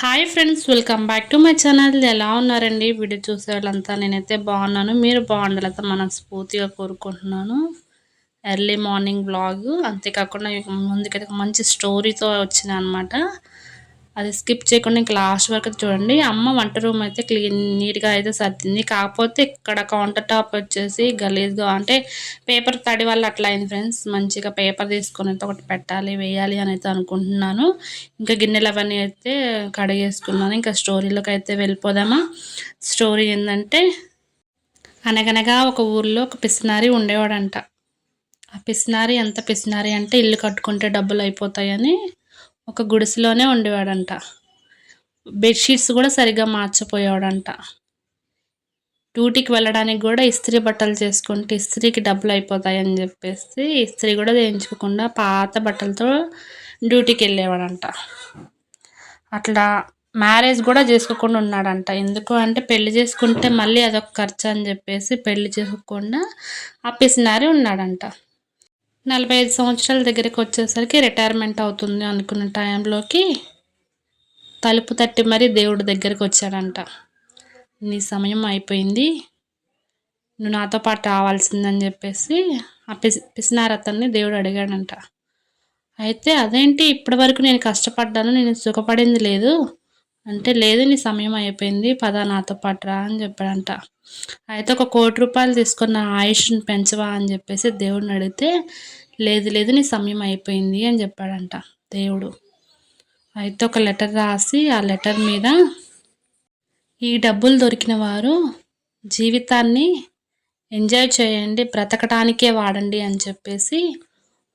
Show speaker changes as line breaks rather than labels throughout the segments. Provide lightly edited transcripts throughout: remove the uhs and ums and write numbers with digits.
Hi friends, welcome back to my channel. ఎలా ఉన్నారండి? Video చూసే వాళ్ళంతా నేనైతే బాగున్నాను. మీరు బాగుండాలంతా మనస్ఫూర్తిగా కోరుకుంటున్నాను. ఎర్లీ మార్నింగ్ వ్లాగ్, అంతేకాకుండా ముందుకైతే ఒక మంచి స్టోరీతో వచ్చిన అనమాట. అది స్కిప్ చేయకుండా ఇంకా లాస్ట్ వరకు చూడండి. అమ్మ వంట రూమ్ అయితే నీట్గా అయితే సర్దింది. కాకపోతే ఇక్కడ కౌంటర్ టాప్ వచ్చేసి గలీజ్గా, అంటే పేపర్ తడి వల్ల అట్లా అయింది ఫ్రెండ్స్. మంచిగా పేపర్ తీసుకొని అయితే ఒకటి పెట్టాలి, వేయాలి అని అయితే అనుకుంటున్నాను. ఇంకా గిన్నెలు అవన్నీ అయితే కడిగేసుకున్నాను. ఇంకా స్టోరీలోకి అయితే వెళ్ళిపోదామా. స్టోరీ ఏంటంటే, అనగనగా ఒక ఊర్లో ఒక పిసినారి ఉండేవాడంట. ఆ పిసినారి ఎంత పిసినారి అంటే, ఇల్లు కట్టుకుంటే డబ్బులు అయిపోతాయని ఒక గుడిసెలోనే ఉండేవాడంట. బెడ్షీట్స్ కూడా సరిగ్గా మార్చిపోయాడంట. డ్యూటీకి వెళ్ళడానికి కూడా ఇస్త్రీ బట్టలు చేసుకుంటే ఇస్త్రీకి డబ్బులు అయిపోతాయని చెప్పేసి ఇస్త్రీ కూడా చేయించుకోకుండా పాత బట్టలతో డ్యూటీకి వెళ్ళేవాడంట. అట్లా మ్యారేజ్ కూడా చేసుకోకుండా ఉన్నాడంట. ఎందుకు అంటే, పెళ్లి చేసుకుంటే మళ్ళీ అదొక ఖర్చు అని చెప్పేసి పెళ్లి చేసుకోకుండా ఆ పిసినారి ఉన్నాడంట. 45 సంవత్సరాల దగ్గరికి వచ్చేసరికి రిటైర్మెంట్ అవుతుంది అనుకున్న టైంలోకి తలుపు తట్టి మరీ దేవుడి దగ్గరికి వచ్చాడంట. నీ సమయం అయిపోయింది, నువ్వు నాతో పాటు రావాల్సిందని చెప్పేసి ఆ పిసినారి అతన్ని దేవుడు అడిగాడంట. అయితే అదేంటి, ఇప్పటి వరకు నేను కష్టపడ్డాను, నేను సుఖపడింది లేదు అంటే, లేదు నీ సమయం అయిపోయింది, పద నాతో పాటు రా అని చెప్పాడంట. అయితే ఒక 1 కోటి రూపాయలు తీసుకున్న ఆయుష్ని పెంచవా అని చెప్పేసి దేవుడిని అడిగితే, లేదు లేదు నీ సమయం అయిపోయింది అని చెప్పాడంట దేవుడు. అయితే ఒక లెటర్ రాసి ఆ లెటర్ మీద, ఈ డబ్బులు దొరికిన వారు జీవితాన్ని ఎంజాయ్ చేయండి, బ్రతకడానికే వాడండి అని చెప్పేసి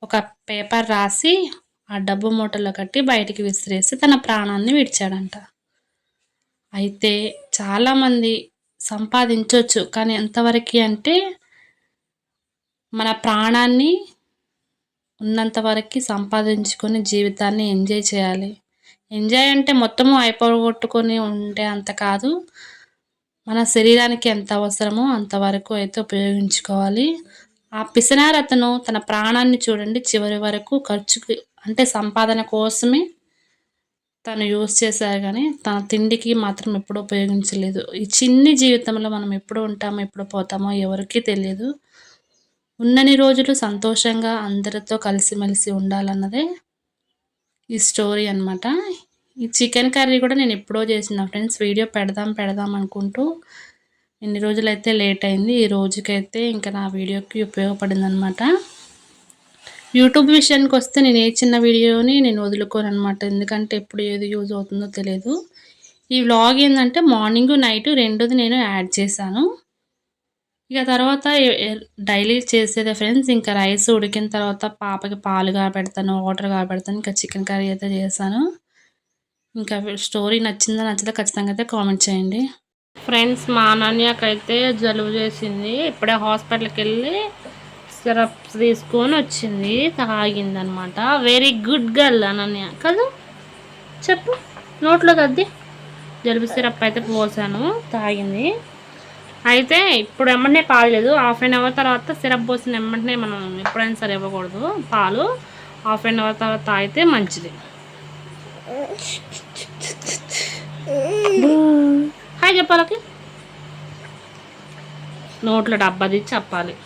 ఒక పేపర్ రాసి ఆ డబ్బు మూటలో కట్టి బయటికి విసిరేసి తన ప్రాణాన్ని విడిచాడంట. అయితే చాలామంది సంపాదించవచ్చు, కానీ ఎంతవరకు అంటే, మన ప్రాణాన్ని ఉన్నంత వరకు సంపాదించుకొని జీవితాన్ని ఎంజాయ్ చేయాలి. ఎంజాయ్ అంటే మొత్తము అయిపోగొట్టుకొని ఉంటే అంత కాదు, మన శరీరానికి ఎంత అవసరమో అంతవరకు అయితే ఉపయోగించుకోవాలి. ఆ పిసినారి అతను తన ప్రాణాన్ని చూడండి చివరి వరకు ఖర్చుకి, అంటే సంపాదన కోసమే తను యూజ్ చేశారు, కానీ తన తిండికి మాత్రం ఎప్పుడూ ఉపయోగించలేదు. ఈ చిన్ని జీవితంలో మనం ఎప్పుడు ఉంటామో ఎప్పుడు పోతామో ఎవరికీ తెలియదు. ఉన్నన్ని రోజులు సంతోషంగా అందరితో కలిసిమెలిసి ఉండాలన్నదే ఈ స్టోరీ అనమాట. ఈ చికెన్ కర్రీ కూడా నేను ఎప్పుడో చేసిన ఫ్రెండ్స్. వీడియో పెడదాం అనుకుంటూ ఇన్ని రోజులైతే లేట్ అయింది. ఈ రోజుకైతే ఇంకా నా వీడియోకి ఉపయోగపడింది అనమాట. యూట్యూబ్ విషయానికి వస్తే నేను ఏ చిన్న వీడియోని నేను వదులుకోను అనమాట. ఎందుకంటే ఎప్పుడు ఏది యూజ్ అవుతుందో తెలియదు. ఈ వ్లాగ్ ఏంటంటే మార్నింగ్ నైట్ రెండుది నేను యాడ్ చేశాను. ఇక తర్వాత డైలీ చేసేదే ఫ్రెండ్స్. ఇంకా రైస్ ఉడికిన తర్వాత పాపకి పాలు కాబెడతాను, వాటర్ కాబెడతాను. ఇంకా చికెన్ కర్రీ అయితే చేశాను. ఇంకా స్టోరీ నచ్చిందా నచ్చదా ఖచ్చితంగా అయితే కామెంట్ చేయండి ఫ్రెండ్స్. మా అనన్యకైతే జలుబు చేసింది. ఇప్పుడే హాస్పిటల్కి వెళ్ళి సిరప్స్ తీసుకొని వచ్చింది, తాగిందనమాట. వెరీ గుడ్ గర్ల్ అనన్య కదా, చెప్పు నోట్లో కద్ది. జలుబు సిరప్ అయితే పోసాను, తాగింది. అయితే ఇప్పుడు ఎమ్మటనే పాలు లేదు, హాఫ్ అన్ అవర్ తర్వాత సిరప్ పోసిన ఎమ్మటనే మనం ఎప్పుడైనా సరే ఇవ్వకూడదు పాలు. హాఫ్ అన్ అవర్ తర్వాత తాగితే మంచిది. హాయ్ చెప్పాలకి, నోట్లో డబ్బా తీసి చెప్పాలి.